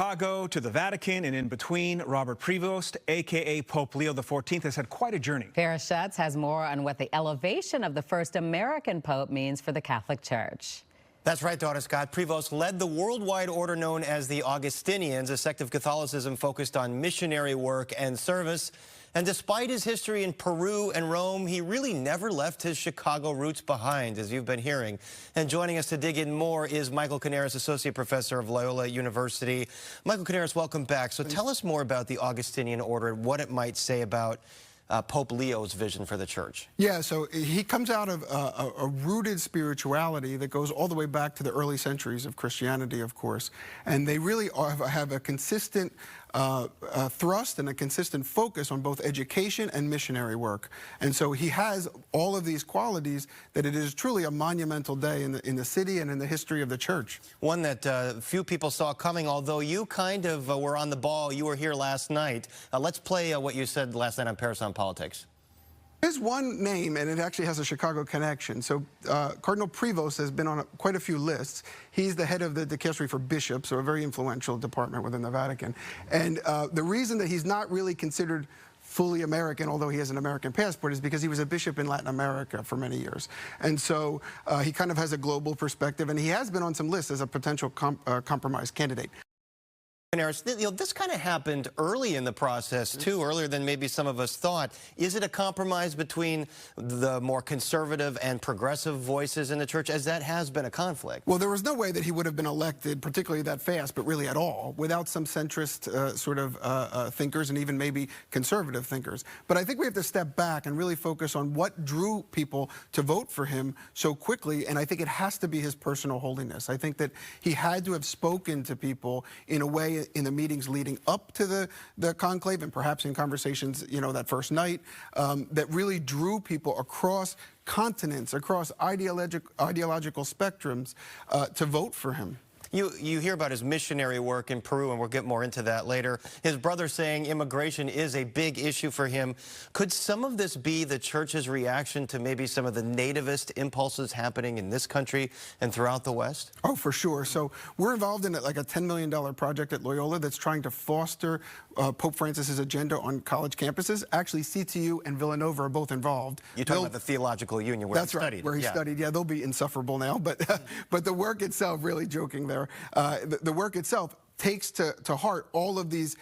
Chicago to the Vatican and in between, Robert Prevost, a.k.a. Pope Leo XIV, has had quite a journey. Paris Schutz has more on what the elevation of the first American pope means for the Catholic Church. That's right, Daughter Scott. Prevost led the worldwide order known as the Augustinians, a sect of Catholicism focused on missionary work and service. And despite his history in Peru and Rome, he really never left his Chicago roots behind, as you've been hearing. And joining us to dig in more is Michael Canaris, Associate Professor of Loyola University. Michael Canaris, welcome back. So tell us more about the Augustinian order and what it might say about Pope Leo's vision for the church. Yeah, so he comes out of a rooted spirituality that goes all the way back to the early centuries of Christianity, of course. And they really have a consistent thrust and a consistent focus on both education and missionary work. And so he has all of these qualities that it is truly a monumental day in the city and in the history of the church. One that few people saw coming, although you kind of were on the ball. You were here last night. Let's play what you said last night on Paris on Politics. There's one name, and it actually has a Chicago connection. So Cardinal Prevost has been on quite a few lists. He's the head of the dicastery for bishops, so a very influential department within the Vatican. And the reason that he's not really considered fully American, although he has an American passport, is because he was a bishop in Latin America for many years. And so he kind of has a global perspective, and he has been on some lists as a potential compromise candidate. This kind of happened early in the process, too, earlier than maybe some of us thought. Is it a compromise between the more conservative and progressive voices in the church, as that has been a conflict? Well, there was no way that he would have been elected, particularly that fast, but really at all, without some centrist thinkers and even maybe conservative thinkers. But I think we have to step back and really focus on what drew people to vote for him so quickly, and I think it has to be his personal holiness. I think that he had to have spoken to people in a way in the meetings leading up to the conclave and perhaps in conversations, that first night, that really drew people across continents, across ideological spectrums to vote for him. You hear about his missionary work in Peru, and we'll get more into that later. His brother saying immigration is a big issue for him. Could some of this be the church's reaction to maybe some of the nativist impulses happening in this country and throughout the West? Oh, for sure. So we're involved in like a $10 million project at Loyola that's trying to foster Pope Francis's agenda on college campuses. Actually, CTU and Villanova are both involved. You're talking about the Theological Union where he studied. That's right, where he studied. Yeah, they'll be insufferable now. But the work itself, really joking there, the work itself takes to heart all of these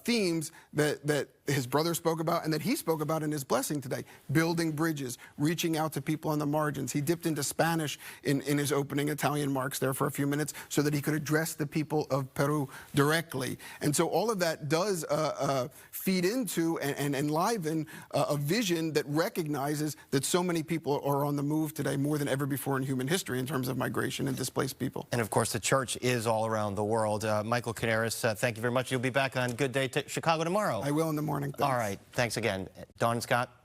themes that his brother spoke about and that he spoke about in his blessing today. Building bridges, reaching out to people on the margins. He dipped into Spanish in his opening Italian marks there for a few minutes so that he could address the people of Peru directly. And so all of that does feed into and enliven a vision that recognizes that so many people are on the move today more than ever before in human history in terms of migration and displaced people. And of course, the church is all around the world. Michael Canaris, thank you very much. You'll be back on Good Day Chicago tomorrow. I will in the morning. Thanks. All right. Thanks again. Dawn and Scott.